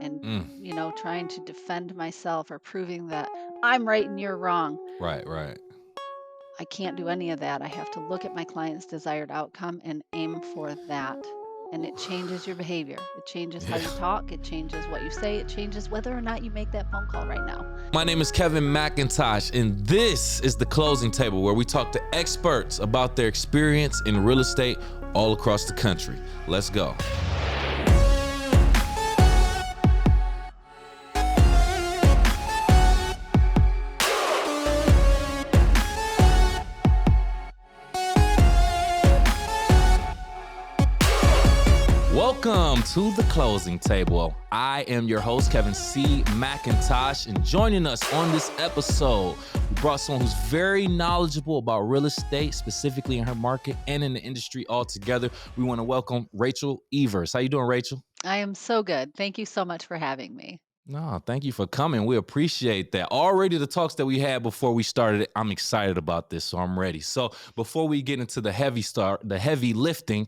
and, Mm. trying to defend myself or proving that I'm right and you're wrong. Right, right. I can't do any of that. I have to look at my client's desired outcome and aim for that. And it changes your behavior. It changes how Yeah. you talk. It changes what you say. It changes whether or not you make that phone call right now. My name is Kevin McIntosh, and this is the Closing Table, where we talk to experts about their experience in real estate all across the country. Let's go. Welcome to the Closing Table. I am your host, Kevin C. McIntosh, and joining us on this episode, we brought someone who's very knowledgeable about real estate, specifically in her market and in the industry altogether. We want to welcome Rachel Evers. How you doing, Rachel? I am so good. Thank you so much for having me. No, thank you for coming. We appreciate that. Already the talks that we had before we started, I'm excited about this, so I'm ready. So before we get into the heavy lifting,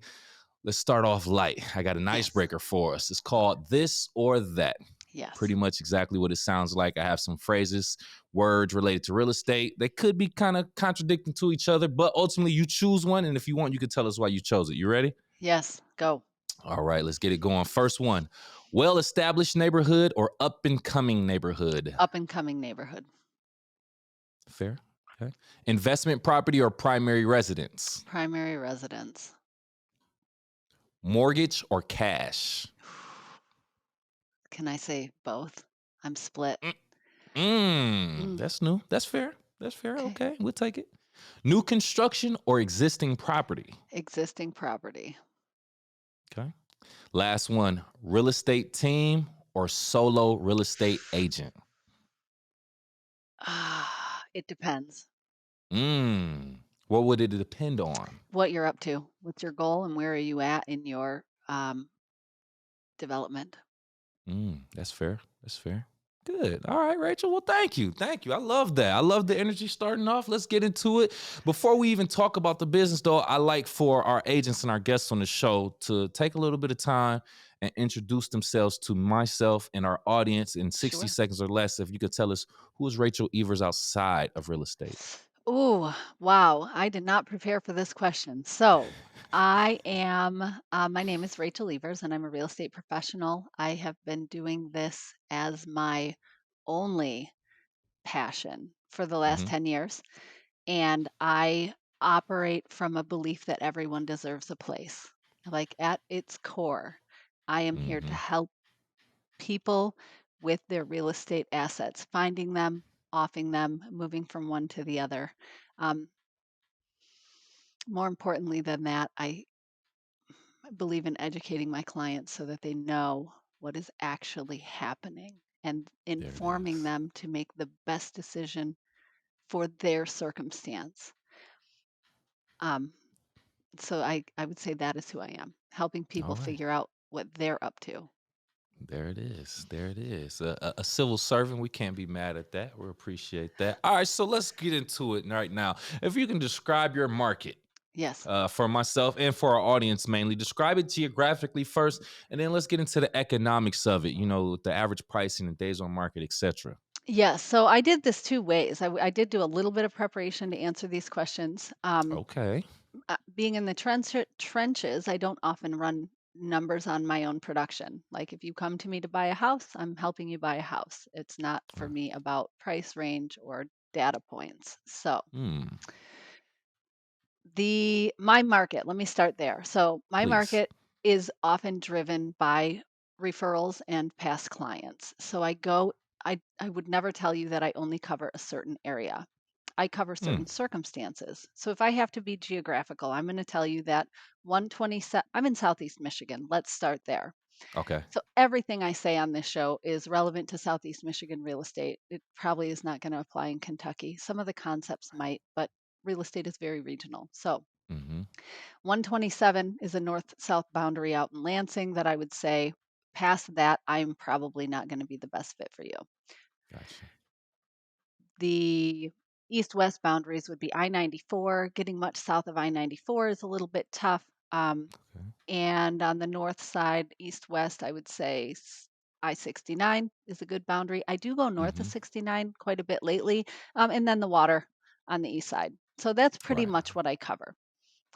let's start off light. I got an Yes. icebreaker for us. It's called This or That. Yes. Pretty much exactly what it sounds like. I have some phrases, words related to real estate. They could be kind of contradicting to each other, but ultimately you choose one. And if you want, you can tell us why you chose it. You ready? Yes. Go. All right, let's get it going. First one, well-established neighborhood or up-and-coming neighborhood? Up and coming neighborhood. Fair. Okay. Investment property or primary residence? Primary residence. Mortgage or cash? Can I say both? I'm split. Mm, That's new. That's fair. That's fair. okay. Okay, we'll take it. New construction or existing property? Existing property. Okay. Last one, real estate team or solo real estate agent? It depends What would it depend on? what you're up to. What's your goal and where are you at in your development? That's fair. That's fair. Good. All right, Rachel. Well, thank you. Thank you. I love that. I love the energy starting off. Let's get into it. Before we even talk about the business, though, I like for our agents and our guests on the show to take a little bit of time and introduce themselves to myself and our audience in 60 Sure. seconds or less. If you could tell us, who is Rachel Evers outside of real estate? Oh, wow. I did not prepare for this question. So, my name is Rachel Evers, and I'm a real estate professional. I have been doing this as my only passion for the last Hmm. 10 years. And I operate from a belief that everyone deserves a place. Like at its core, I am here to Hmm. help people with their real estate assets, finding them, offing them, moving from one to the other. Um, More importantly than that, I believe in educating my clients so that they know what is actually happening and There it informing is. them to make the best decision for their circumstance. Um, so I would say that is who I am, helping people All right. figure out what they're up to. There it is. There it is. A civil servant. We can't be mad at that. We appreciate that. All right. So let's get into it right now. If you can describe your market Yes. for myself and for our audience mainly, describe it geographically first, and then let's get into the economics of it, the average pricing and days on market, etc. Yes. So I did this two ways. I did do a little bit of preparation to answer these questions. Okay. Being in the trenches, I don't often run numbers on my own production. Like if you come to me to buy a house, I'm helping you buy a house. It's not for Uh, me about price range or data points. So hmm. the my market, let me start there. So my Please. market is often driven by referrals and past clients. So I would never tell you that I only cover a certain area. I cover Hmm. certain circumstances. So if I have to be geographical, I'm going to tell you that 127, I'm in Southeast Michigan. Let's start there. Okay. So everything I say on this show is relevant to Southeast Michigan real estate. It probably is not going to apply in Kentucky. Some of the concepts might, but real estate is very regional. So Mm-hmm. 127 is a north south boundary out in Lansing that I would say past that, I'm probably not going to be the best fit for you. Gotcha. The east west boundaries would be I 94. Getting much south of I 94 is a little bit tough. Okay. And on the north side, east west, I would say I-69 is a good boundary. I do go north of Hmm. 69 quite a bit lately, and then the water on the east side. So that's pretty Right. much what I cover.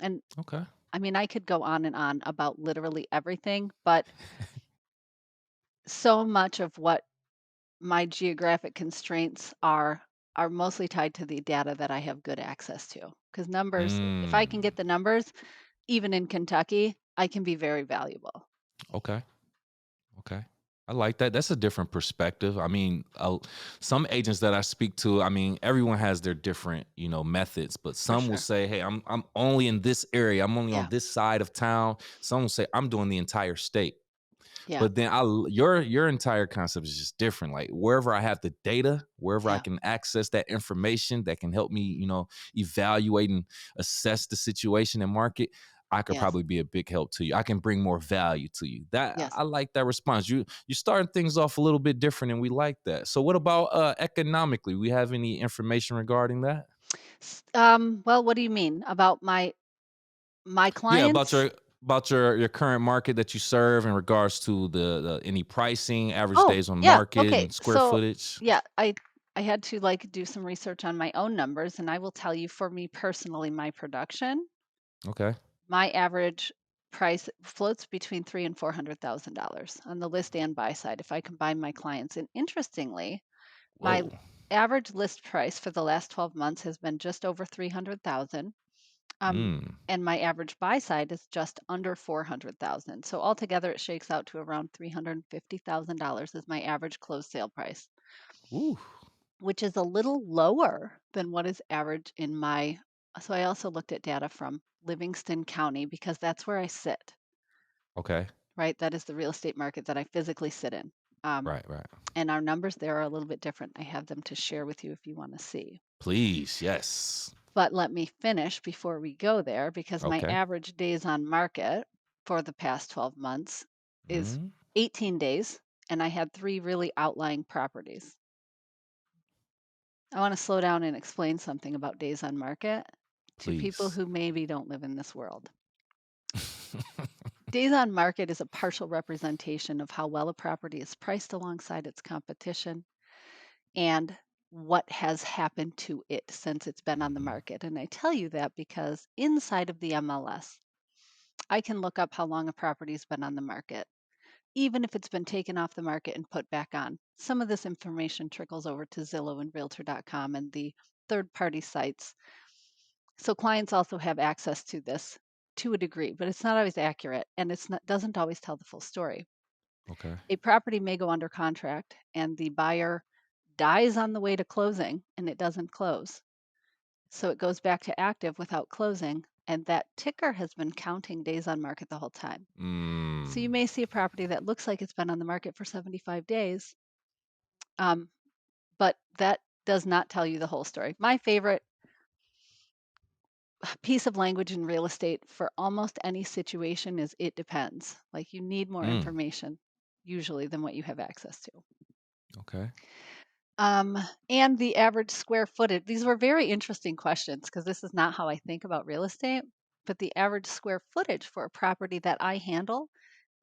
And Okay. I mean, I could go on and on about literally everything, but so much of what my geographic constraints are mostly tied to the data that I have good access to. Because numbers, if I can Mm. get the numbers, even in Kentucky, I can be very valuable. Okay. Okay. I like that. That's a different perspective. I mean, some agents that I speak to, I mean, everyone has their different, methods, but For some will sure. say, "Hey, I'm only in this area. I'm only on Yeah. this side of town." Some will say, "I'm doing the entire state." Yeah. But then your entire concept is just different. Like wherever I have the data, wherever I Yeah. can access that information that can help me, evaluate and assess the situation and market, I could Yes. probably be a big help to you. I can bring more value to you. That Yes. I like that response. You starting things off a little bit different, and we like that. So, what about economically? We have any information regarding that? Well, what do you mean about my Yeah, clients? about your current market that you serve in regards to the any pricing, average Oh, days on yeah. market, Okay. and square So, footage. yeah, I had to like do some research on my own numbers, and I will tell you for me personally, my production, Okay. my average price floats between three and $400,000 on the list and buy side if I combine my clients. And interestingly, my Whoa. average list price for the last 12 months has been just over 300,000. Um, Mm. and my average buy side is just under 400,000. So altogether it shakes out to around $350,000 is my average closed sale price, Woo. which is a little lower than what is average in my. So I also looked at data from Livingston County because that's where I sit, Okay. right? That is the real estate market that I physically sit in. Um, Right, right. and our numbers there are a little bit different. I have them to share with you if you want to see. Please, yes. But let me finish before we go there because my Okay. average days on market for the past 12 months is Mm. 18 days, and I had three really outlying properties. I want to slow down and explain something about days on market to people Please. who maybe don't live in this world. Days on market is a partial representation of how well a property is priced alongside its competition and what has happened to it since it's been on the Mhm. market. And I tell you that because inside of the MLS, I can look up how long a property's been on the market, even if it's been taken off the market and put back on. Some of this information trickles over to Zillow and Realtor.com and the third party sites. So clients also have access to this to a degree, but it's not always accurate and it's not doesn't always tell the full story. Okay. A property may go under contract and the buyer dies on the way to closing and it doesn't close. So it goes back to active without closing and that ticker has been counting days on market the whole time. So you Mm. may see a property that looks like it's been on the market for 75 days, um, but that does not tell you the whole story. My favorite piece of language in real estate for almost any situation is it depends. Like you need more Mm. information usually than what you have access to. Okay. Um, and the average square footage. These were very interesting questions because this is not how I think about real estate. But the average square footage for a property that I handle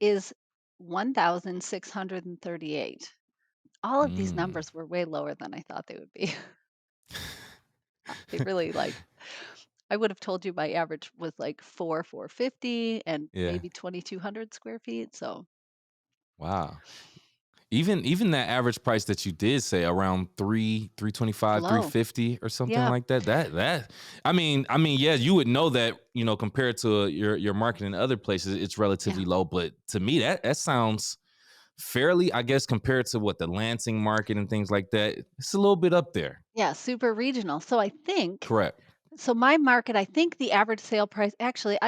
is 1,638. All of these Mm. numbers were way lower than I thought they would be. They really like I would have told you my average was like 450 and Yeah. maybe 2,200 square feet. So Wow. Even that average price that you did say around 325, low. 350 or something Yeah. like that. That I mean, yeah, you would know that, compared to your market in other places, it's Yeah. relatively low. But to me, that sounds fairly, I guess, compared to what the Lansing market and things like that. It's a little bit up there. Yeah. Super regional. So I think, Correct. so my market, I think the average sale price, actually,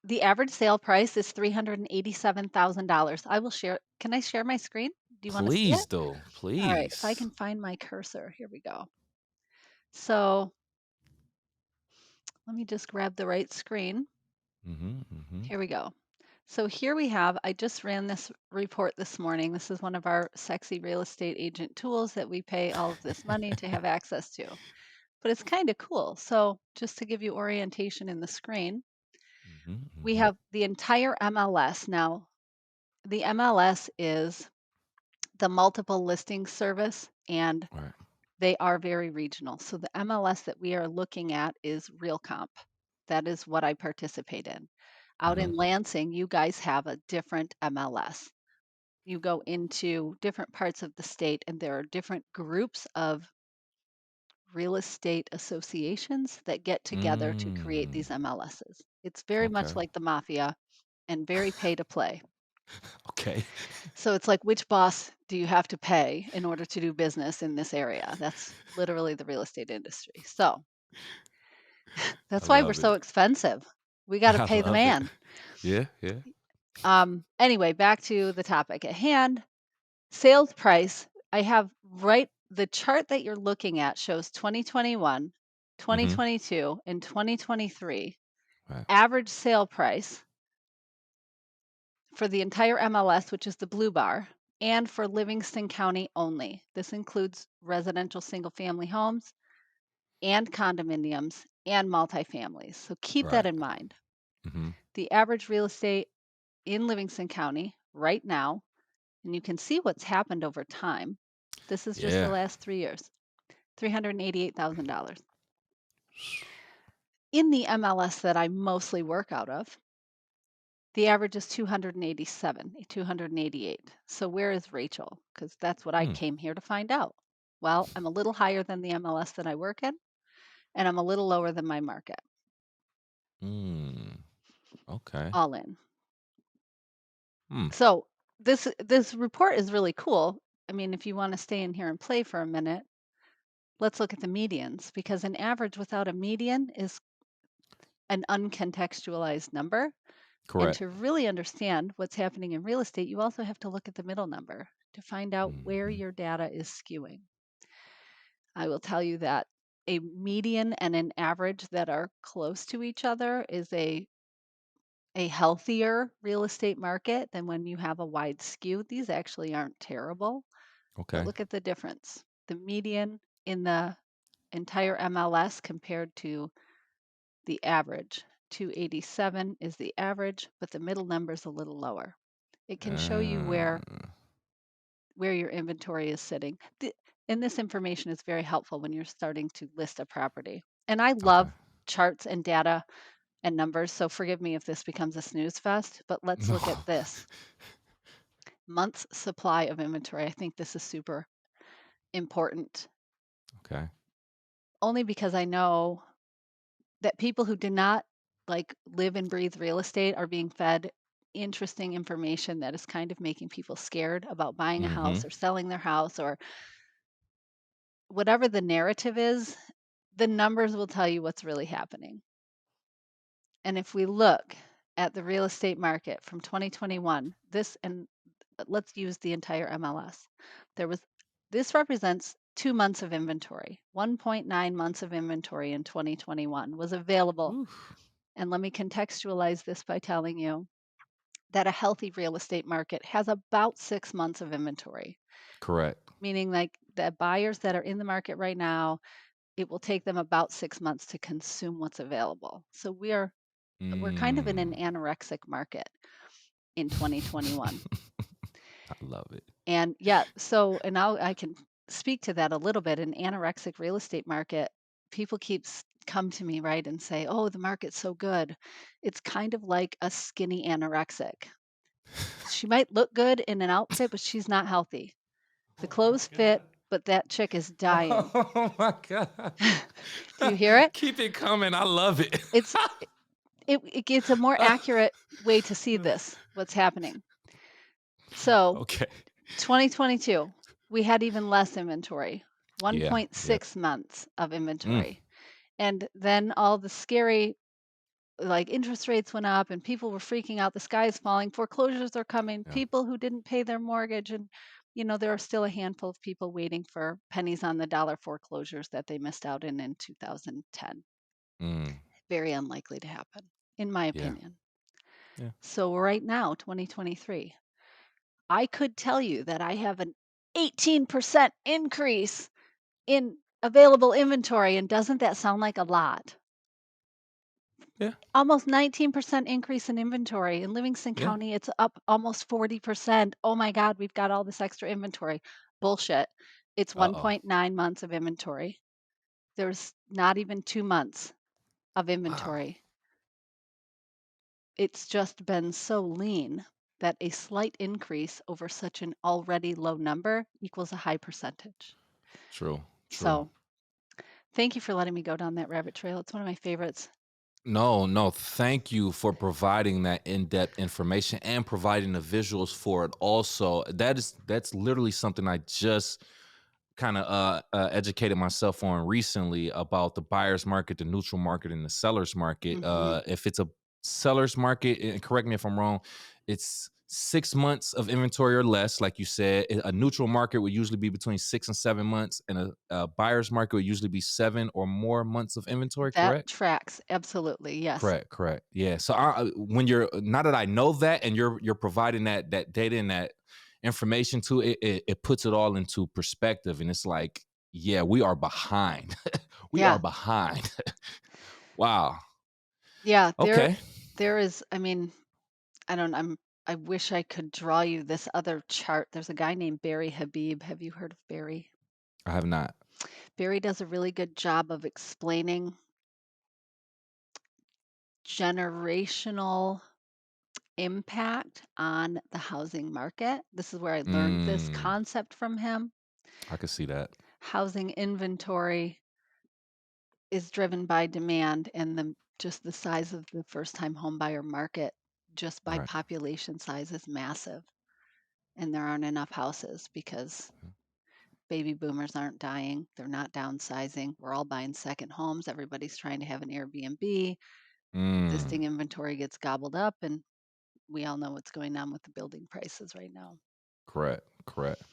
the average sale price is $387,000. I will share. Can I share my screen? Do you want to see it? Please, though. All right. If I Please. can find my cursor, here we go. So let me just grab the right screen. Mm-hmm. Mm-hmm. Here we go. So here we have, I just ran this report this morning. This is one of our sexy real estate agent tools that we pay all of this money to have access to. But it's kind of cool. So just to give you orientation in the screen, Mm-hmm. we Mm-hmm. have the entire MLS. Now, the MLS is It's a multiple listing service and Right. they are very regional. So the MLS that we are looking at is Real Comp. That is what I participate in. Out Mhm. in Lansing, you guys have a different MLS. You go into different parts of the state, and there are different groups of real estate associations that get together to create Mm. these MLSs. It's very much Okay. like the mafia and very pay to play. Okay. So it's like, which boss do you have to pay in order to do business in this area? That's literally the real estate industry. So I that's why we're love so it. expensive. We got to I pay the love it. man. Yeah, yeah. Anyway, back to the topic at hand. Sales price. I have right the chart that you're looking at shows 2021, Mhm. 2022, and 2023 Right. average sale price for the entire MLS, which is the blue bar, and for Livingston County only. This includes residential single family homes and condominiums and multifamilies. So keep that Right. in mind. Mhm. The average real estate in Livingston County right now, and you can see what's happened over time. This is just the Yeah. last 3 years, $388,000. In the MLS that I mostly work out of, the average is 287, 288. So where is Rachel? Because that's what I Mm. came here to find out. Well, I'm a little higher than the MLS that I work in, and I'm a little lower than my market, Mm. Okay. all in. Hmm. So this report is really cool. I mean, if you want to stay in here and play for a minute, let's look at the medians because an average without a median is an uncontextualized number. And Correct. to really understand what's happening in real estate, you also have to look at the middle number to find out where Mhm. your data is skewing. I will tell you that a median and an average that are close to each other is a healthier real estate market than when you have a wide skew. These actually aren't terrible, but Okay. look at the difference. The median in the entire MLS compared to the average. 287 is the average, but the middle number is a little lower. It can show you Uh, where your inventory is sitting. And this information is very helpful when you're starting to list a property. And I okay. love charts and data and numbers, so forgive me if this becomes a snooze fest, but let's No. look at this. Months supply of inventory. I think this is super important Okay. only because I know that people who do not like live and breathe real estate are being fed interesting information that is kind of making people scared about buying a house Mhm. or selling their house or whatever the narrative is, the numbers will tell you what's really happening. And if we look at the real estate market from 2021, this and let's use the entire MLS. There was this represents 2 months of inventory. 1.9 months of inventory in 2021 was available. Oof. And let me contextualize this by telling you that a healthy real estate market has about 6 months of inventory, Correct. meaning like the buyers that are in the market right now, it will take them about 6 months to consume what's available. So we're kind of in an Mm. anorexic market in 2021. I love it. And yeah, so and I can speak to that a little bit. An anorexic real estate market, people come to me, right, and say, "Oh, the market's so good." It's kind of like a skinny anorexic. She might look good in an outfit, but she's not healthy. The Oh my clothes fit, god. but that chick is dying. Oh my gosh. Do you hear it? Keep it coming. I love it. It's it's a more accurate way to see this, what's happening. So, Okay. 2022, we had even less inventory, Yeah. Yep. 1.6 months of Mm. inventory. And then all the scary, like interest rates went up and people were freaking out. The sky is falling. Foreclosures are coming. Yeah. People who didn't pay their mortgage. And, there are still a handful of people waiting for pennies on the dollar foreclosures that they missed out in 2010. Mm. Very unlikely to happen, in my Yeah. opinion. Yeah. So, right now, 2023, I could tell you that I have an 18% increase in available inventory. And doesn't that sound like a lot? Yeah. Almost 19% increase in inventory. In Livingston Yeah. County, it's up almost 40%. Oh my God, we've got all this extra inventory. Bullshit. It's Uh-oh. 1.9 months of inventory. There's not even 2 months of Wow. inventory. It's just been so lean that a slight increase over such an already low number equals a high percentage. True. True. So, thank you for letting me go down that rabbit trail. It's one of my favorites. No, no, thank you for providing that in-depth information and providing the visuals for it also. That's literally something I just kind of educated myself on recently about the buyer's market, the neutral market, and the seller's market. Mhm. If it's a seller's market, and correct me if I'm wrong, it's 6 months of inventory or less, like you said. A neutral market would usually be between 6 and 7 months, and a buyer's market would usually be 7 or more months of inventory. That Correct? tracks. Absolutely. Yes. Correct, correct. Yeah. So when you're now that I know that and you're providing that data and that information to it, it puts it all into perspective, and it's like, yeah, we are behind. We are Yeah. behind. Wow. Yeah, Okay. there is, I mean, I wish I could draw you this other chart. There's a guy named Barry Habib. Have you heard of Barry? I have not. Barry does a really good job of explaining generational impact on the housing market. This is where I learned this Mm, concept from him. I could see that. Housing inventory is driven by demand and just the size of the first time home buyer market just by Right. population size is massive. And there aren't enough houses because baby boomers aren't dying. They're not downsizing. We're all buying second homes. Everybody's trying to have an Airbnb. Mm, Existing inventory gets gobbled up, and we all know what's going on with the building prices right now. correct. Correct.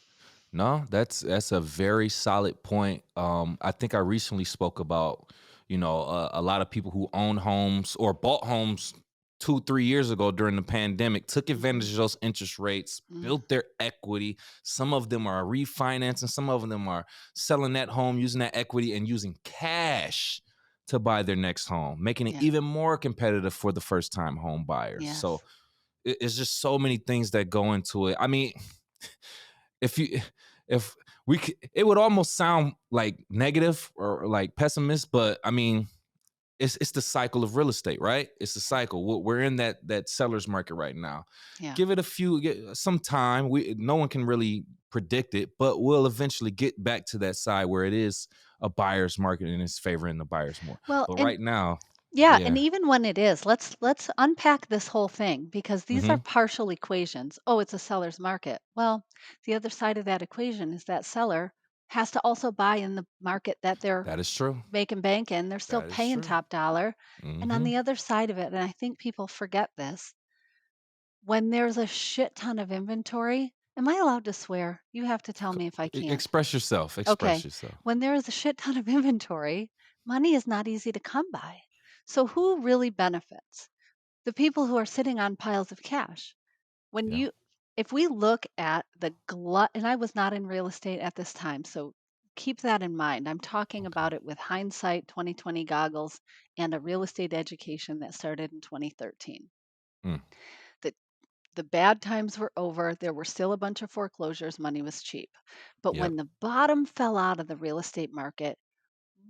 No, that's a very solid point. I think I recently spoke about, a lot of people who own homes or bought homes 2, 3 years ago during the pandemic, took Hmm. advantage of those interest rates, Mm, built their equity. Some of them are refinancing, some of them are selling that home, using that equity and using cash to buy their next home, making it yeah. even more competitive for the first time home buyers. So Yes. it's just so many things that go into it. I mean, if you if it would almost sound like negative or like pessimist, but I mean, it's the cycle of real estate, right? It's the Yeah. cycle. We're in that seller's market right now. Yeah. Give it some time. No one can really predict it, but we'll eventually get back to that side where it is a buyer's market and it's favoring the buyers more. Well, But and right now, yeah, and yeah. even when it is, let's unpack this whole thing because these are Hmm. partial equations. Oh, it's a seller's market. Well, the other side of that equation is that seller has to also buy in the market that they're That is true. making bank in. They're still That is paying true. top dollar. And on Hmm. the other side of it, and I think people forget this, when there's a shit ton of inventory, am I allowed to swear? You have to tell me if I can't. Express yourself. Express Okay. yourself. When there is a shit ton of inventory, money is not easy to come by. So who really benefits? The people who are sitting on piles of cash. When Yeah. you if we look at the glut, and I was not in real estate at this time, so keep that in mind. I'm talking Okay. about it with hindsight 2020 goggles and a real estate education that started in 2013. Mm, The the bad times were over. There were still a bunch of foreclosures. Money was cheap. But yep. when the bottom fell out of the real estate market,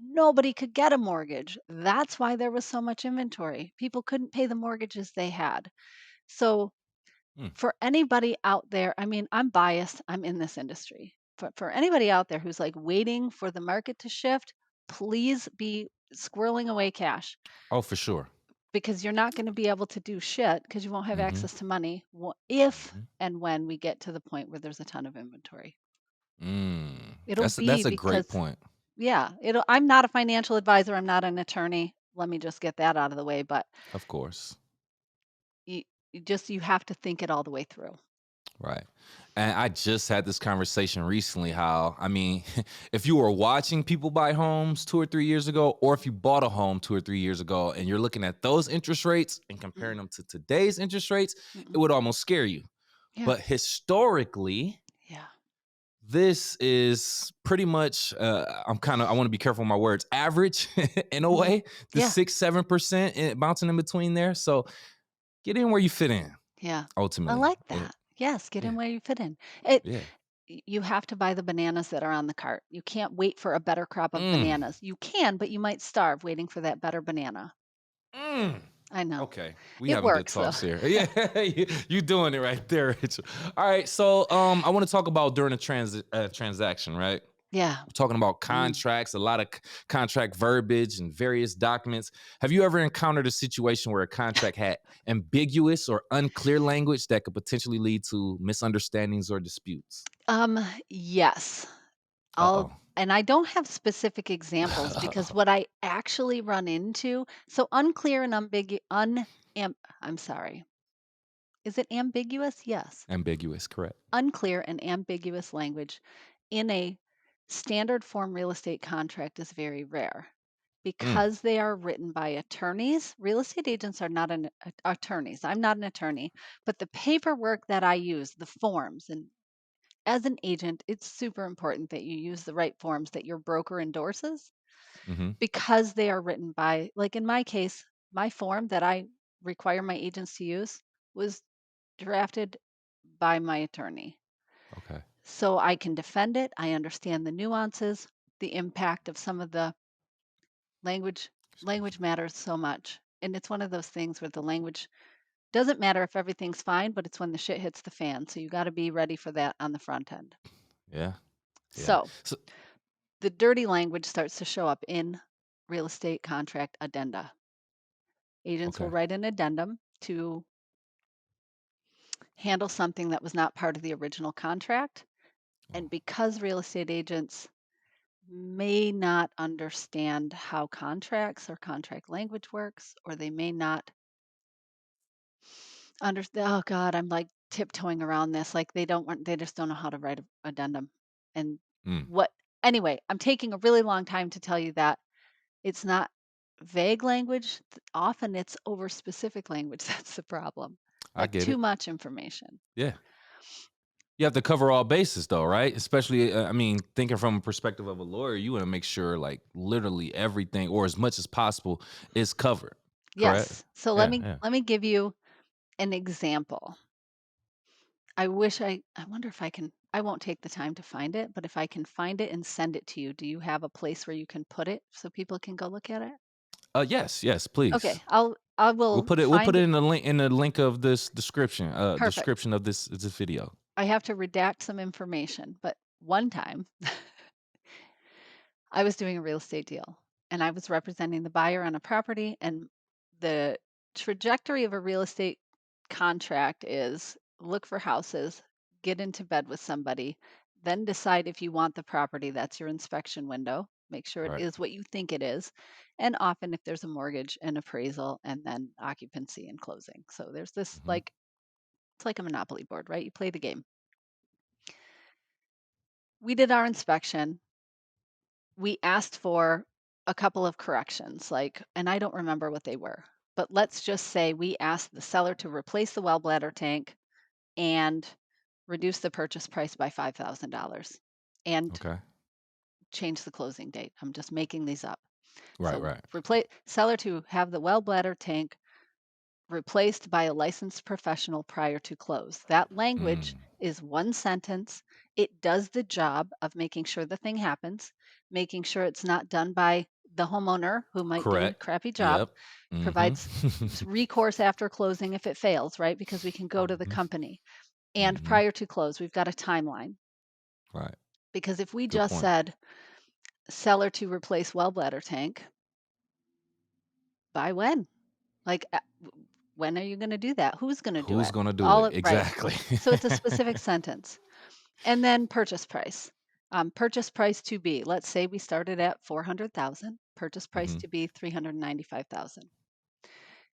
nobody could get a mortgage. That's why there was so much inventory. People couldn't pay the mortgages they had. So, Mm, for anybody out there, I mean, I'm biased, I'm in this industry. For anybody out there who's like waiting for the market to shift, please be squirreling away cash oh, for sure. because you're not going to be able to do shit because you won't have Mhm, access to money if mhm. and when we get to the point where there's a ton of inventory. It'll That's be a great because, point. yeah, I'm not a financial advisor, I'm not an attorney. Let me just get that out of the way, but Of course. you, you have to think it all the way through. Right. And I just had this conversation recently how, I mean, if you were watching people buy homes 2 or 3 years ago, or if you bought a home 2 or 3 years ago and you're looking at those interest rates and Mm, comparing them to today's interest rates, it mm-mm. would almost scare you. Yeah. But historically, Yeah. This is pretty much I want to be careful with my words, average in a Mhm. way, the Yeah, 6 7% bouncing in between there. So get in where you fit in yeah. I ultimately. like that. Yes, get Yeah, in where you fit in. It yeah. you have to buy the bananas that are on the cart. You can't wait for a better crop of Mm, bananas. You can, but you might starve waiting for that better banana. mm. I know. Okay, we It having good works though. talks here. Yeah, you doing it right there, Rachel. All right, so I want to talk about during a transaction, right? Yeah. We're talking about Mm. contracts, a lot of contract verbiage and various documents. Have you ever encountered a situation where a contract had ambiguous or unclear language that could potentially lead to misunderstandings or disputes? Um, yes. Uh I'll and I don't have specific examples because oh. what I actually run into, so unclear and I'm sorry. Is it ambiguous? Yes. Ambiguous, correct. Unclear and ambiguous language in a standard form real estate contract is very rare Mm, because they are written by attorneys. Real estate agents are not attorneys. I'm not an attorney, but the paperwork that I use, the forms, and as an agent, it's super important that you use the right forms that your broker endorses hmm. because they are written by, like in my case, my form that I require my agents to use was drafted by my attorney. Okay. So I can defend it. I understand the nuances, the impact of some of the language. Excuse Language me. matters so much. And it's one of those things where the language doesn't matter if everything's fine, but it's when the shit hits the fan. So you got to be ready for that on the front end. Yeah, yeah. So So the dirty language starts to show up in real estate contract addenda. Agents will okay. write an addendum to handle something that was not part of the original contract. Oh, And because real estate agents may not understand how contracts or contract language works, or they may not understand. Oh God, I'm like tiptoeing around this. Like they just don't know how to write a addendum. And mm, what, anyway, I'm taking a really long time to tell you that it's not vague language. Often it's over specific language. That's the problem. I Like get too it. much information. Yeah. You have to cover all bases though, right? Especially, I mean, thinking from a perspective of a lawyer, you want to make sure like literally everything or as much as possible is covered. Correct? Yes. So let Yeah, me yeah. let me give you an example. I wonder if I won't take the time to find it, but if I can find it and send it to you, do you have a place where you can put it so people can go look at it? Yes, yes, please. Okay, I will We'll put find it it. in the link of this Perfect. description of this video. I have to redact some information, but one time I was doing a real estate deal and I was representing the buyer on a property, and the trajectory of a real estate contract is look for houses, get into bed with somebody, then decide if you want the property. That's your inspection window. Make sure it Right. is what you think it is. And often if there's a mortgage and appraisal and then occupancy and closing. So there's this Hmm. like it's like a monopoly board, right? You play the game. We did our inspection. We asked for a couple of corrections, like, and I don't remember what they were, but let's just say we asked the seller to replace the well bladder tank and reduce the purchase price by $5,000 and Okay. change the closing date. I'm just making these up. Right, So right. replace seller to have the well bladder tank replaced by a licensed professional prior to close. That language Mm. is one sentence. It does the job of making sure the thing happens, making sure it's not done by the homeowner who might do a Correct. crappy job, Yep. Hmm. provides recourse after closing if it fails, right? Because we can go to the Hmm. company. And Hmm. prior to close, we've got a timeline. Right. Because if we Good just point. said seller to replace well bladder tank, by when? Like, when are you going to do that? Who's going to do Who's it? gonna do All it? of, right. Exactly. So it's a specific sentence. And then purchase price. Purchase price to be. Let's say we started at 400,000. Purchase price Hmm. to be 395,000.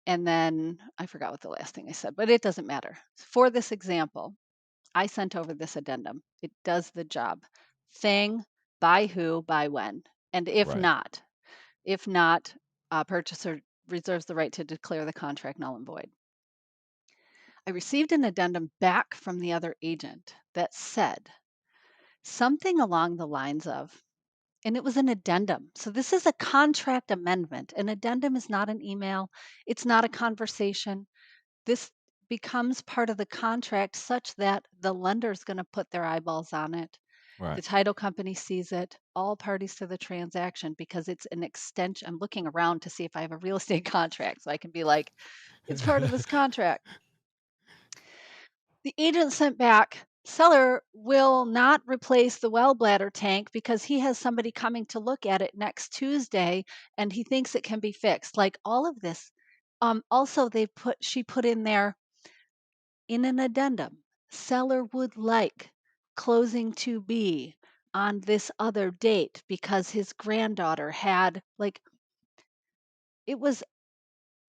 And then I forgot what the last thing I said, but it doesn't matter. For this example, I sent over this addendum. It does the job. Thing, by who, by when. And Right. if not, purchaser reserves the right to declare the contract null and void. I received an addendum back from the other agent that said Something along the lines of, and it was an addendum. So this is a contract amendment. An addendum is not an email, it's not a conversation. This becomes part of the contract such that the lender's going to put their eyeballs on it. The Right. title company sees it, all parties to the transaction, because it's an extension. I'm looking around to see if I have a real estate contract so I can be like, it's part of this contract. The agent sent back, seller will not replace the well bladder tank because he has somebody coming to look at it next Tuesday and he thinks it can be fixed. Like all of this. Also she put in there in an addendum, seller would like closing to be on this other date because his granddaughter had, like, it was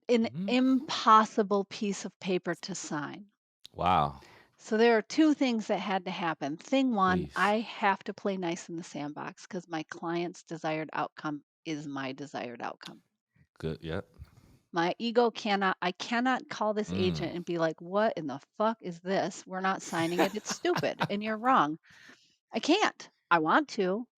an Mhm. impossible piece of paper to sign. Wow. So there are two things that had to happen. Thing one, Please. I have to play nice in the sandbox because my client's desired outcome is my desired outcome. Good. Yep. My ego cannot, I cannot call this Mm. agent and be like, what in the fuck is this? We're not signing it. It's stupid and you're wrong. I can't. I want to.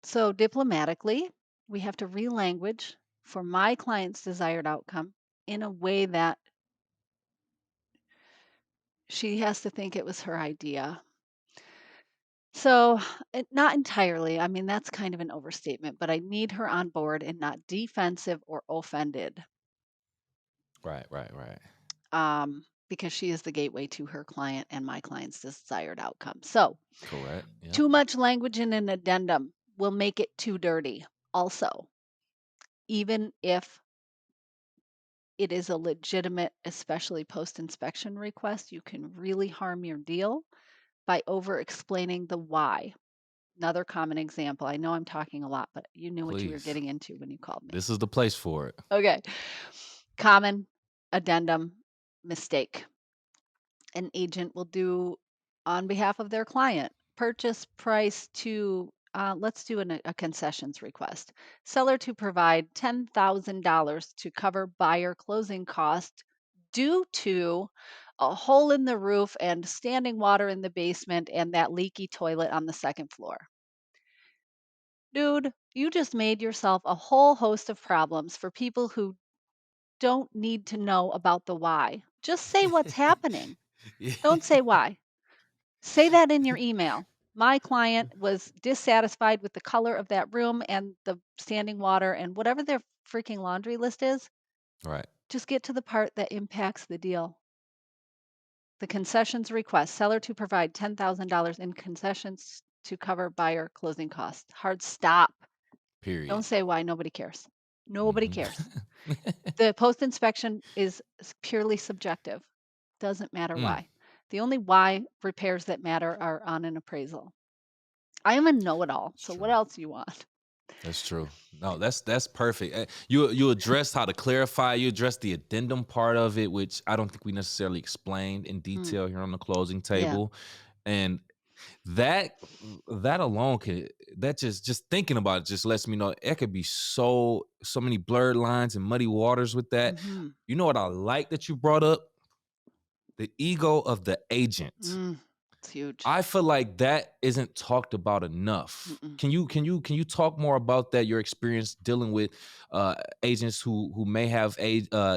So diplomatically, we have to relanguage for my client's desired outcome in a way that she has to think it was her idea. So, not entirely. I mean, that's kind of an overstatement, but I need her on board and not defensive or offended, Right. Right. Right. because she is the gateway to her client and my client's desired outcome. So, Correct. Yep. too much language in an addendum will make it too dirty. Also, even if it is a legitimate, especially post inspection request, you can really harm your deal by over explaining the why. Another common example. I know I'm talking a lot, but you knew what you were Please. getting into when you called me. This is the place for it. Okay. Common addendum mistake. An agent will do on behalf of their client purchase price to, let's do a concessions request. Seller to provide $10,000 to cover buyer closing cost due to a hole in the roof and standing water in the basement and that leaky toilet on the second floor. Dude, you just made yourself a whole host of problems for people who don't need to know about the why. Just say what's happening. Yeah. Don't say why. Say that in your email. My client was dissatisfied with the color of that room and the standing water and whatever their freaking laundry list is. Right. Just get to the part that impacts the deal. The concessions request seller to provide $10,000 in concessions to cover buyer closing costs. Hard stop. Don't Period. say why. Nobody cares. Nobody Mhm. cares. The post inspection is purely subjective. Doesn't matter Mm. why. The only why repairs that matter are on an appraisal. I am a know-it-all. It's So true. what else you want? That's true. No, that's perfect. You addressed how to clarify. You addressed the addendum part of it, which I don't think we necessarily explained in Mm, detail here on the closing yeah. table. And that that alone could that just thinking about it just lets me know it could be so many blurred lines and muddy waters with that. Mhm. You know what I like that you brought up? The ego of the agent. Mm, it's huge. I feel like that isn't talked about enough. Mm-mm. Can you talk more about that? Your experience dealing with agents who may have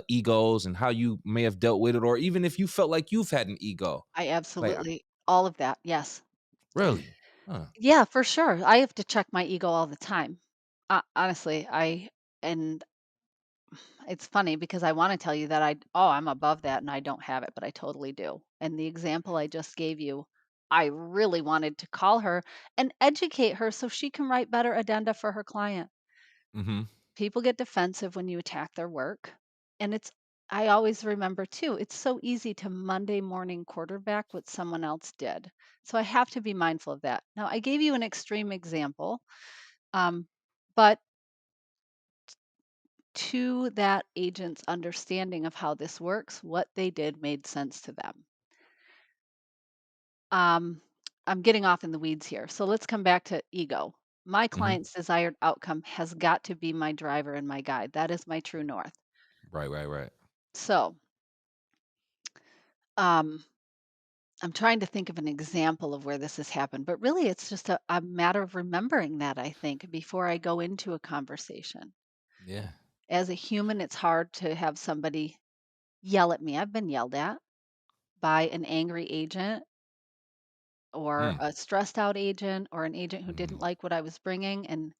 egos and how you may have dealt with it, or even if you felt like you've had an ego. I Like absolutely all of that. Yes. really, huh? Yeah, for sure. I have to check my ego all the time. Honestly, and it's funny because I wanna tell you that I'm above that and I don't have it, but I totally do. And the example I just gave you, I really wanted to call her and educate her so she can write better addenda for her client. Mm-hmm. People get defensive when you attack their work, and I always remember too, it's so easy to Monday morning quarterback what someone else did. So I have to be mindful of that. Now, I gave you an extreme example, um, but to that agent's understanding of how this works, what they did made sense to them. Um, I'm getting off in the weeds here. So let's come back to ego. My Mm-hmm. client's desired outcome has got to be my driver and my guide. That is my true north. Right, right, right. So, um, I'm trying to think of an example of where this has happened, but really it's just a matter of remembering that, I think, before I go into a conversation. Yeah. As a human, it's hard to have somebody yell at me. I've been yelled at by an angry agent or Mm. a stressed out agent or an agent who didn't Mhm. like what I was bringing. And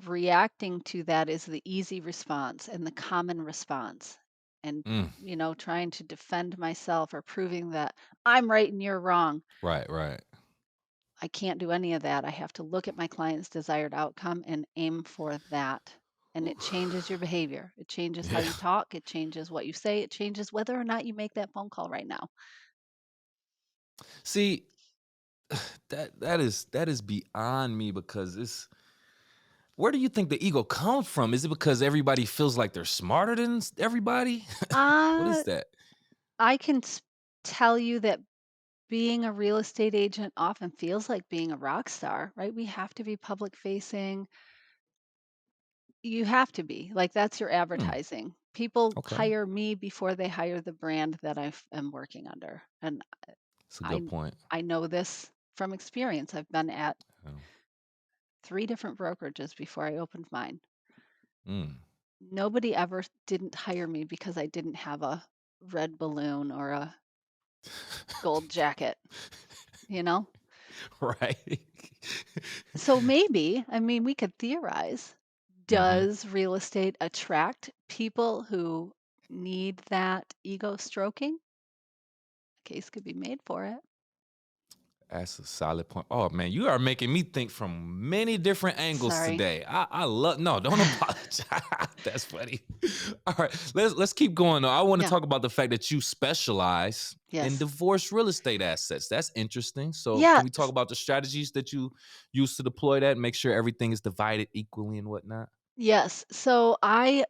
reacting to that is the easy response and the common response. And, Mm. trying to defend myself or proving that I'm right and you're wrong. Right, right. I can't do any of that. I have to look at my client's desired outcome and aim for that. And it changes your behavior. It changes how Yeah. you talk. It changes what you say. It changes whether or not you make that phone call right now. See, that is beyond me because it's where do you think the ego comes from? Is it because everybody feels like they're smarter than everybody? What is Uh, that? I can tell you that being a real estate agent often feels like being a rock star, right? We have to be public facing. You have to be. Like that's your Hmm, advertising. People okay. hire me before they hire the brand that am working under. And It's a I good point. I know this from experience. I've been at Um, 3 different brokerages before I opened mine. mm. Nobody ever didn't hire me because I didn't have a red balloon or a gold jacket, you know? Right. So maybe, I mean, we could theorize. Mhm. Does real estate attract people who need that ego stroking? A case could be made for it. That's a solid point. Oh man, you are making me think from many different angles Sorry. today. I love no, don't apologize. That's funny. All right, let's keep going though. I want to Yeah. talk about the fact that you specialize in Yes. divorce real estate assets. That's interesting. So Yeah. can we talk about the strategies that you use to deploy that, make sure everything is divided equally and whatnot? Yes. So I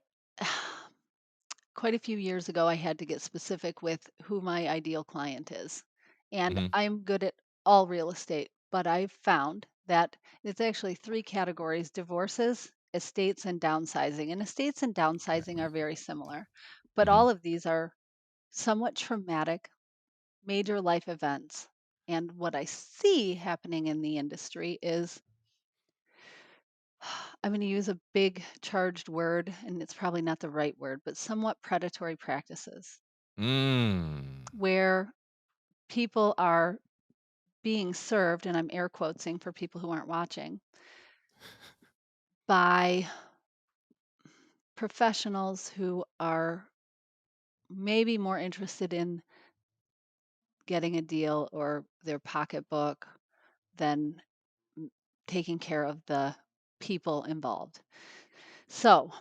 quite a few years ago, I had to get specific with who my ideal client is. And Hmm. I'm good at all real estate, but I've found that it's actually three categories: divorces, estates, and downsizing. And estates and downsizing are very similar, but Hmm. all of these are somewhat traumatic, major life events. And what I see happening in the industry is I'm going to use a big charged word, and it's probably not the right word, but somewhat predatory practices Mm. where people are being served, and I'm air quoting for people who aren't watching, by professionals who are maybe more interested in getting a deal or their pocketbook than m- taking care of the people involved. So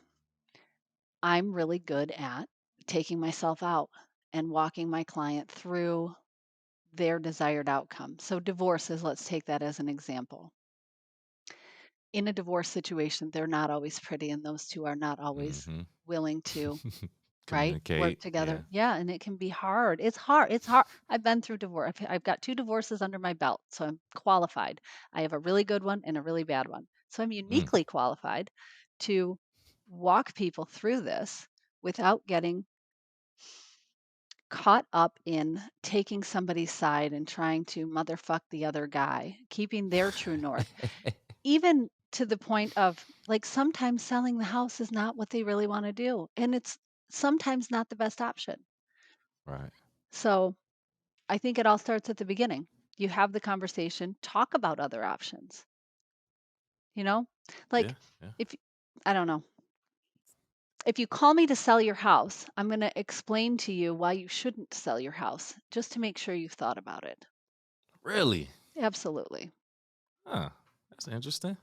I'm really good at taking myself out and walking my client through their desired outcome. So, divorces, let's take that as an example. In a divorce situation, they're not always pretty, and those 2 are not always Hmm. willing to, right, work Communicate. together. Yeah. Yeah, and it can be hard. It's hard. It's hard. I've been through divorce. I've got 2 divorces under my belt, so I'm qualified. I have a really good one and a really bad one. So I'm Mm. uniquely qualified to walk people through this without getting caught up in taking somebody's side and trying to motherfuck the other guy, keeping their true north. Even to the point of, like, sometimes selling the house is not what they really wanna do, and it's sometimes not the best option. Right. So, I think it all starts at the beginning. You have the conversation, talk about other options, you know? Yeah. Like, Yeah. if I don't know. If you call me to sell your house, I'm gonna explain to you why you shouldn't sell your house, just to make sure you've thought about it. Really? Absolutely. Huh. That's interesting.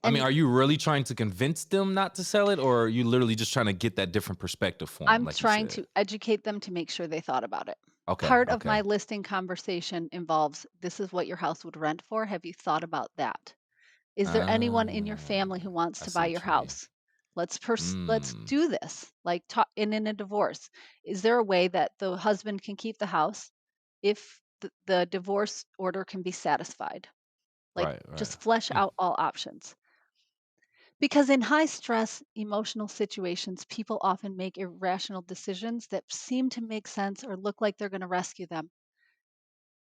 I mean, And are you really trying to convince them not to sell it, or are you literally just trying to get that different perspective for them, I'm like you trying said? to educate them to make sure they thought about it. Okay, Part of okay. my listing conversation involves, this is what your house would rent for. Have you thought about that? Is there anyone in your family who Ah, wants I to see buy your what you mean. house? Let's Mm, do this. Like talk, and in a divorce, is there a way that the husband can keep the house if the divorce order can be satisfied? Like right, right. just flesh Hmm, out all options. Because in high stress emotional situations, people often make irrational decisions that seem to make sense or look like they're going to rescue them.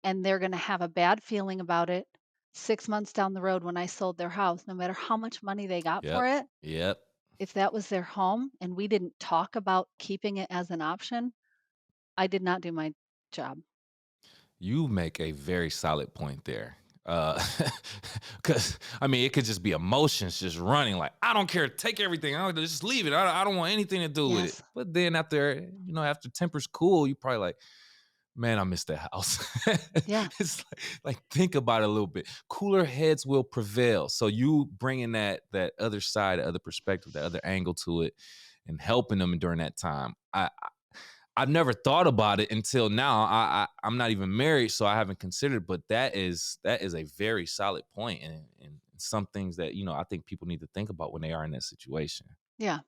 And they're going to have a bad feeling about it 6 months down the road when I sold their house, no matter how much money they got for Yep. it. Yep. If that was their home and we didn't talk about keeping it as an option, I did not do my job. You make a very solid point there. Because I mean, it could just be emotions just running. Like, I don't care, take everything. I don't, just leave it. I don't want anything to do with it. Yes. But then after, after temper's cool, you probably like, man, I miss that house. Yeah. It's like think about it a little bit. Cooler heads will prevail. So you bringing that other side, the other perspective, the other angle to it, and helping them during that time. I've never thought about it until now. I'm not even married, so I haven't considered. But that is a very solid point, and some things that I think people need to think about when they are in that situation. Yeah.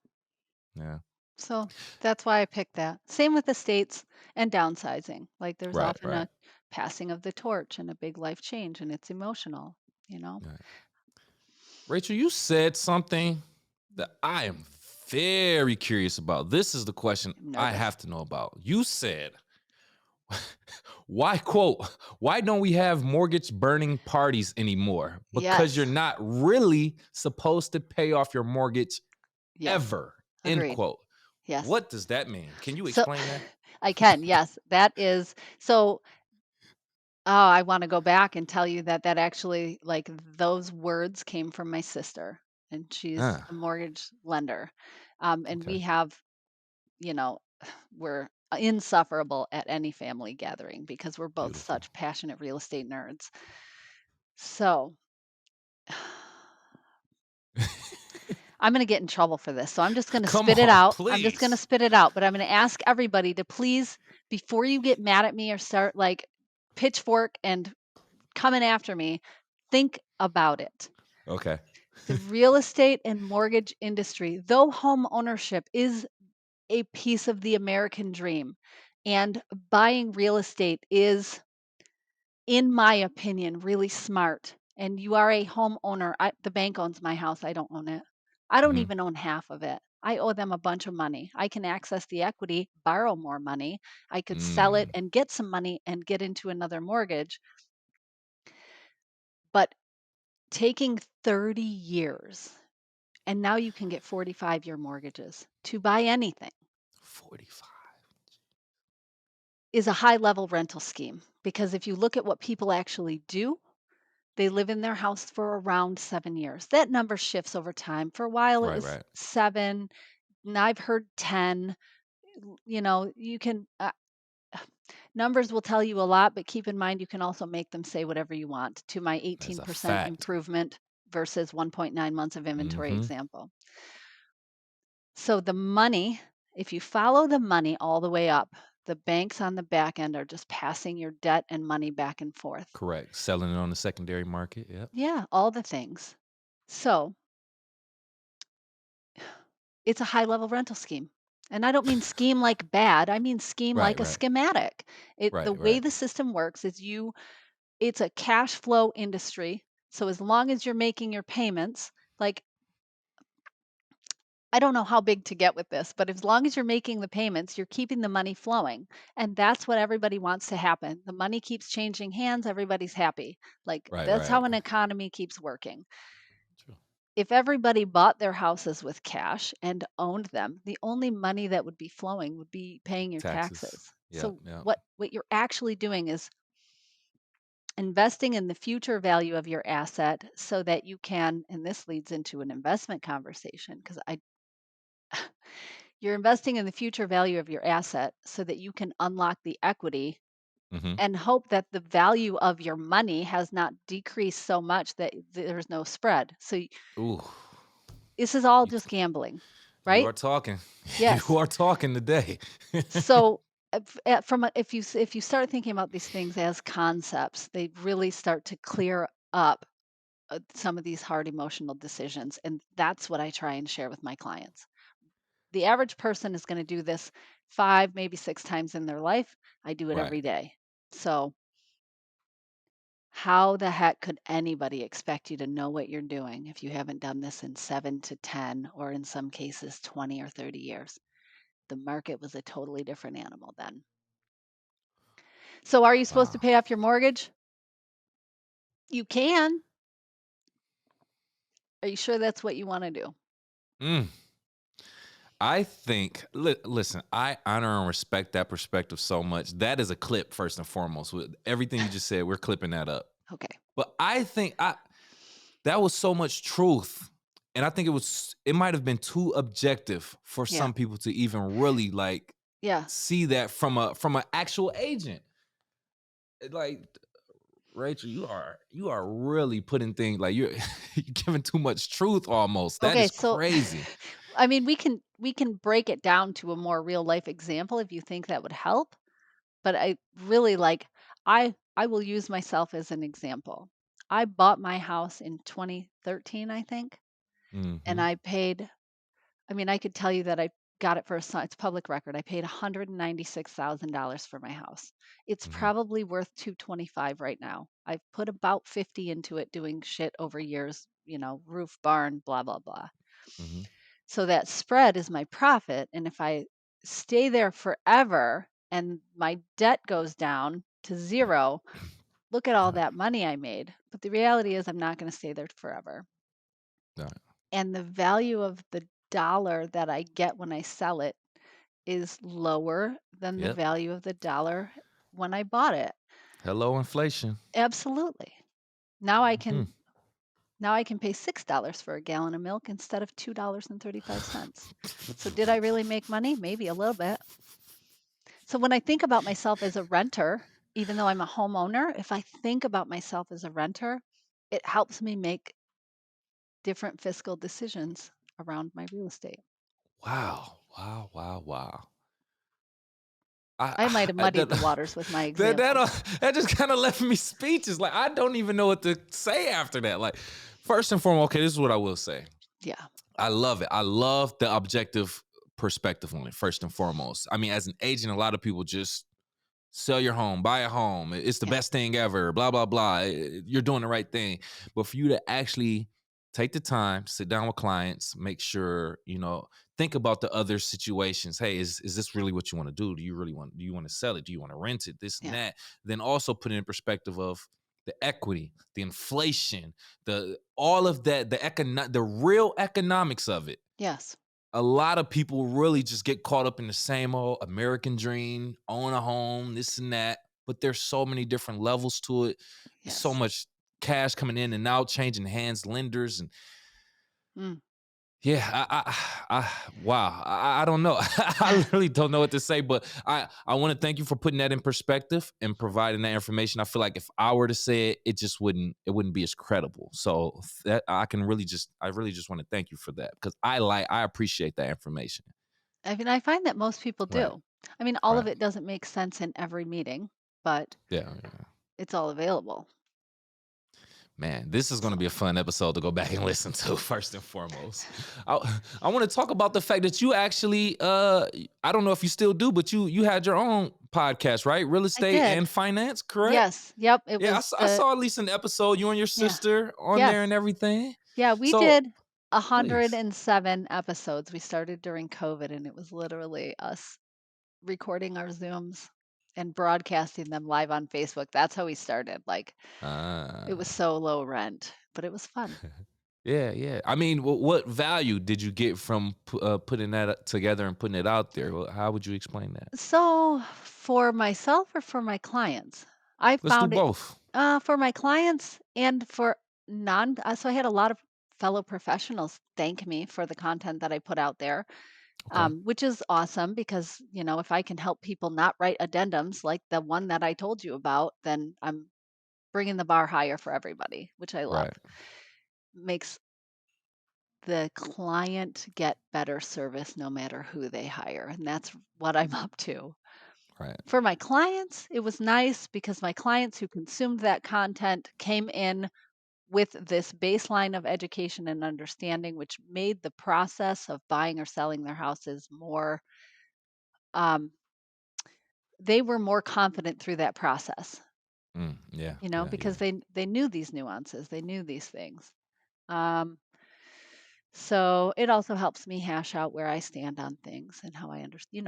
Yeah. So that's why I picked that. Same with estates and downsizing. Like there's Right. often Right. a passing of the torch and a big life change, and it's emotional, you know? Right. Rachel, you said something that I am very curious about. This is the question I'm I nervous. have to know about. You said, why quote, why don't we have mortgage burning parties anymore? Because you're Yes. not really supposed to pay off your mortgage Yes. ever. End Agreed. quote. Yes. What does that mean? Can you So explain that? I can. Yes. That is so. Oh, I want to go back and tell you that actually, like, those words came from my sister, and she's Ah, a mortgage lender. And okay. we have, you know, we're insufferable at any family gathering because we're both Beautiful. such passionate real estate nerds. So I'm going to get in trouble for this. So I'm just going to Come spit it on, out. I'm just going to please. spit it out, but I'm going to ask everybody to please, before you get mad at me or start like pitchfork and coming after me, think about it. Okay. The real estate and mortgage industry, though home ownership is a piece of the American dream, and buying real estate is, in my opinion, really smart. And you are a homeowner. The bank owns my house. I don't own it. I don't Hmm. even own half of it. I owe them a bunch of money. I can access the equity, borrow more money. I could sell it Mm, and get some money and get into another mortgage. But taking 30 years, and now you can get 45-year mortgages to buy anything, 45. is a high level rental scheme. Because if you look at what people actually do, they live in their house for around 7 years. That number shifts over time. For a while, it Right, was right. 7, and I've heard 10. You can, numbers will tell you a lot, but keep in mind you can also make them say whatever you want, to my That's a 18% fact. improvement versus 1.9 months of inventory Hmm. example. So the money, if you follow the money all the way up, the banks on the back end are just passing your debt and money back and forth. Correct. Selling it on the secondary market. Yep. Yeah, all the things. So it's a high level rental scheme. And I don't mean scheme like bad, I mean scheme Right, like a right. schematic. The Right, way right. the system works is it's a cash flow industry. So as long as you're making your payments, like, I don't know how big to get with this, but as long as you're making the payments, you're keeping the money flowing. And that's what everybody wants to happen. The money keeps changing hands, everybody's happy. Like, Right, that's right. how an economy keeps working. True. If everybody bought their houses with cash and owned them, the only money that would be flowing would be paying your Taxes. taxes. Yep, So yep. what you're actually doing is investing in the future value of your asset so that you can, and this leads into an investment conversation, because I you're investing in the future value of your asset so that you can unlock the equity Mhm. and hope that the value of your money has not decreased so much that there's no spread. So Ooh, this is all you just t gambling, you right? are talking. You Yes. are talking today. So if you start thinking about these things as concepts, they really start to clear up some of these hard emotional decisions, and that's what I try and share with my clients. The average person is going to do this 5, maybe 6 times in their life. I do it Right. every day. So How the heck could anybody expect you to know what you're doing if you haven't done this in 7 to 10, or in some cases 20 or 30 years? The market was a totally different animal then. So are you supposed to Wow. pay off your mortgage? You can. Are you sure that's what you want to do? Mm. I think, listen, I honor and respect that perspective so much. That is a clip, first and foremost. With everything you just said, we're clipping that up. Okay. But I think that was so much truth. And I think it might have been too objective for Yeah. some people to even really like Yeah. see that from an actual agent. Like, Rachel, you are really putting things like you're giving too much truth almost. That Okay, is so crazy. I mean, we can break it down to a more real life example if you think that would help, but I really like I will use myself as an example. I bought my house in 2013, I think, and Hmm. I paid, I mean, I could tell you that I got it for it's public record. I paid $196,000 for my house. It's Hmm. probably worth 225 right now. I've put about 50 into it doing shit over years, roof, barn, blah blah blah. Hmm. So that spread is my profit, and if I stay there forever and my debt goes down to 0, look at all Right. that money I made. But the reality is I'm not gonna stay there forever. Right. And the value of the dollar that I get when I sell it is lower than the Yep. value of the dollar when I bought it. Hello, inflation. Absolutely. Now I Hmm. can now I can pay $6 for a gallon of milk instead of $2.35. So did I really make money? Maybe a little bit. So when I think about myself as a renter, even though I'm a homeowner, if I think about myself as a renter, it helps me make different fiscal decisions around my real estate. Wow. Wow. Wow. Wow. I might have That muddied the waters with my that that, examples. uh, that just kind of left me speechless. Like I don't even know what to say after that. Like first and foremost, okay, this is what I will say. Yeah. I love it. I love the objective perspective on it. First and foremost, I mean, as an agent, a lot of people just sell your home, buy a home. It's the Yeah. best thing ever. Blah blah blah. You're doing the right thing. But for you to actually take the time, sit down with clients, make sure think about the other situations. Hey, is this really what you want to do? Do you really want? Do you want to sell it? Do you want to rent it? This and Yeah. that. Then also put it in perspective of the equity, the inflation, the all of that, the real economics of it. Yes. A lot of people really just get caught up in the same old American dream, own a home, this and that. But there's so many different levels to it. There's so Yes. much cash coming in and out, changing hands, lenders, and Mm. yeah, wow, I don't know. I literally don't know what to say, but I want to thank you for putting that in perspective and providing that information. I feel like if I were to say it, it wouldn't be as credible. So that I really just want to thank you for that because I appreciate that information. I mean, I find that most people Right, do. I mean, all of right, it doesn't make sense in every meeting, but yeah, yeah. it's all available. Man, this is going to So be a fun episode to go back and listen to first and foremost. I want to talk about the fact that you actually I don't know if you still do, but you had your own podcast, right? Real I estate did. and finance, correct? Yes. Yep. It Yeah, was I the saw at least an episode, you and your Yeah. sister on there Yes. and everything. Yeah, we So did please. 107 episodes. We started during COVID, and it was literally us recording our Zooms and broadcasting them live on Facebook. That's how we started. Like, it was uh, so low rent, but it was fun. yeah, yeah. I mean, what value did you get from putting that together and putting it out there? How would you explain that? So, for myself or for my clients, I Let's do found it both. for my clients and for so I had a lot of fellow professionals thank me for the content that I put out there, Okay. which is awesome because, if I can help people not write addendums like the one that I told you about, then I'm bringing the bar higher for everybody, which I love. Right. Makes the client get better service no matter who they hire. And that's what I'm up to. Right. For my clients, it was nice because my clients who consumed that content came in with this baseline of education and understanding, which made the process of buying or selling their houses more, um, they were more confident through that process. Yeah, yeah, because yeah. they knew these nuances, they knew these things. Um, so it also helps me hash out where I stand on things and how I understand.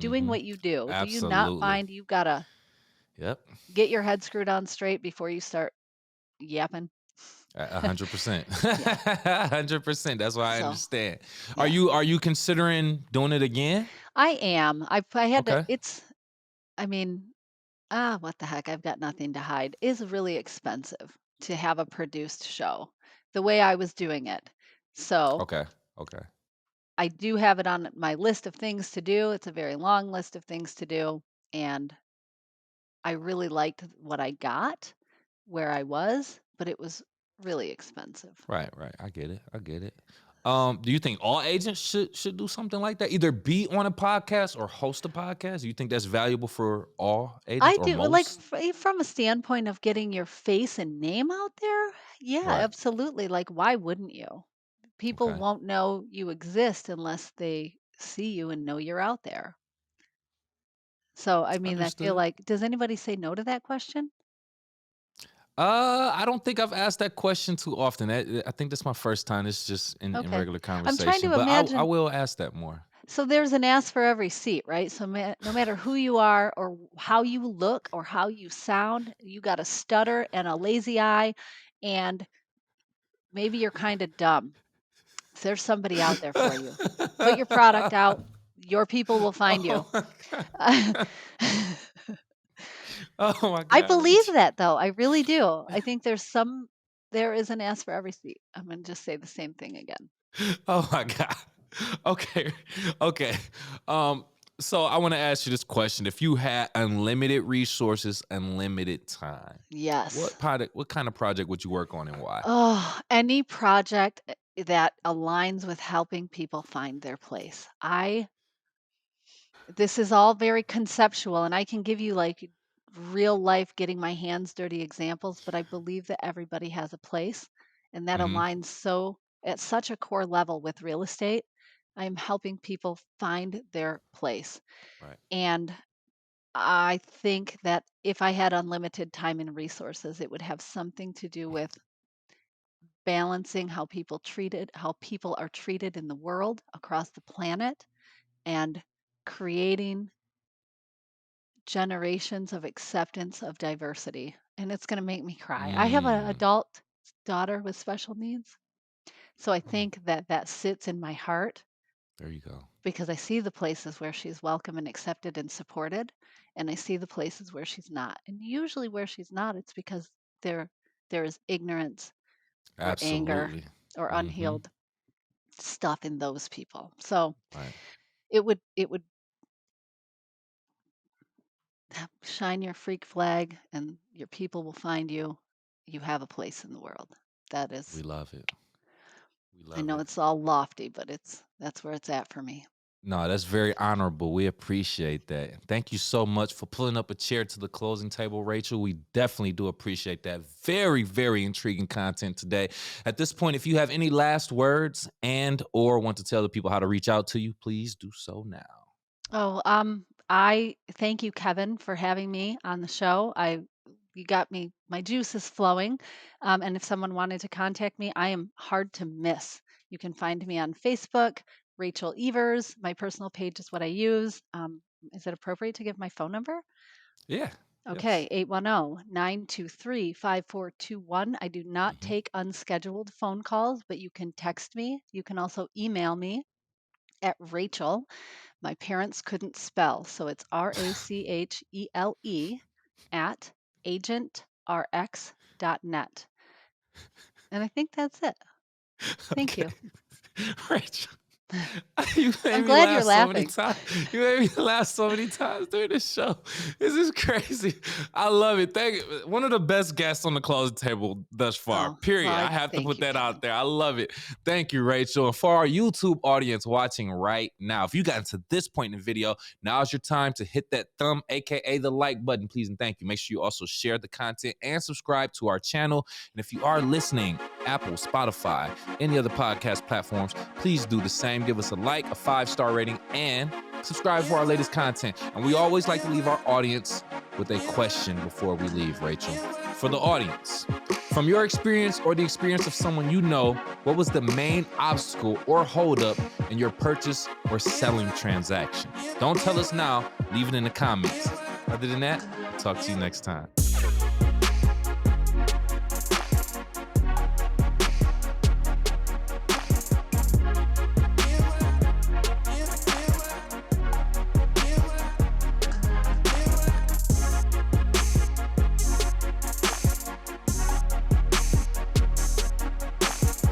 Doing Mm-hmm. what you do. Do you not Absolutely. find you've got to Yep. get your head screwed on straight before you start yapping? 100%. Yeah. 100%. That's why I So understand. Are yeah, you considering doing it again? I am. I had to. Okay. It's. I mean, what the heck? I've got nothing to hide. Is really expensive to have a produced show the way I was doing it. So Okay. Okay. I do have it on my list of things to do. It's a very long list of things to do. And I really liked what I got where I was, but it was really expensive. Right, right. I get it. I get it. Do you think all agents should do something like that? Either be on a podcast or host a podcast? Do you think that's valuable for all agents I or do like most? from a standpoint of getting your face and name out there. Yeah, Right. absolutely. Like, why wouldn't you? People Okay. won't know you exist unless they see you and know you're out there. So, I mean, I feel Understood. like, does anybody say no to that question? I don't think I've asked that question too often. I think that's my first time. It's just in Okay. regular I'm trying conversation, to but I imagine. will ask that more. So there's an ass for every seat, right? So no matter who you are or how you look or how you sound, you got a stutter and a lazy eye, and maybe you're kind of dumb. There's somebody out there for you. Put your product out. Your people will find you. Oh my I god. Oh my god, believe Rachel. that though. I really do. I think there is an ass for every seat. I'm going to just say the same thing again. Oh my god. Okay. Okay. Um, so I want to ask you this question. If you had unlimited resources, unlimited time, Yes. what kind of project would you work on and why? Oh, any project that aligns with helping people find their place. This is all very conceptual, and I can give you like real life getting my hands dirty examples, but I believe that everybody has a place, and that Hmm. aligns so at such a core level with real estate. I'm helping people find their place. Right. And I think that if I had unlimited time and resources, it would have something to do with balancing how people are treated in the world across the planet and creating generations of acceptance of diversity. And it's going to make me cry. I have an Mm, adult daughter with special needs. So I oh, think that that sits in my heart there you go. because I see the places where she's welcome and accepted and supported, and I see the places where she's not. And usually where she's not, it's because there there is ignorance or anger Absolutely. or Hmm. unhealed stuff in those people. So Right. it would shine your freak flag and your people will find you. You have a place in the world. That We is, love it. We I love know it. it's all lofty, but that's where it's at for me. No, that's very honorable. We appreciate that. Thank you so much for pulling up a chair to the closing table, Rachel. We definitely do appreciate that. Very, very intriguing content today. At this point, if you have any last words and or want to tell the people how to reach out to you, please do so now. Oh, I thank you, Kevin, for having me on the show. You got me, my juice is flowing. And if someone wanted to contact me, I am hard to miss. You can find me on Facebook, Rachel Evers. My personal page is what I use. Is it appropriate to give my phone number? Yeah. Yes. Okay, 810-923-5421. I do not Hmm. take unscheduled phone calls, but you can text me. You can also email me at Rachel. My parents couldn't spell, so it's Rachele at agentrx.net. And I think that's it. Thank Okay. you. Rachel. You made I'm me glad you're laugh so many laughing. times. You made me laugh so many times during this show. This is crazy. I love it. Thank you. One of the best guests on the closing table thus far. Oh, well, Period. I I have to thank put you, that out Kevin. there. I love it. Thank you, Rachel. And for our YouTube audience watching right now, if you got to this point in the video, now's your time to hit that thumb, aka the like button, please and thank you. Make sure you also share the content and subscribe to our channel. And if you are listening, Apple, Spotify, any other podcast platforms, please do the same. Give us a like, a 5-star rating, and subscribe for our latest content. And we always like to leave our audience with a question before we leave, Rachel. For the audience, from your experience or the experience of someone you know, what was the main obstacle or holdup in your purchase or selling transaction? Don't tell us now, leave it in the comments. Other than that, I'll talk to you next time.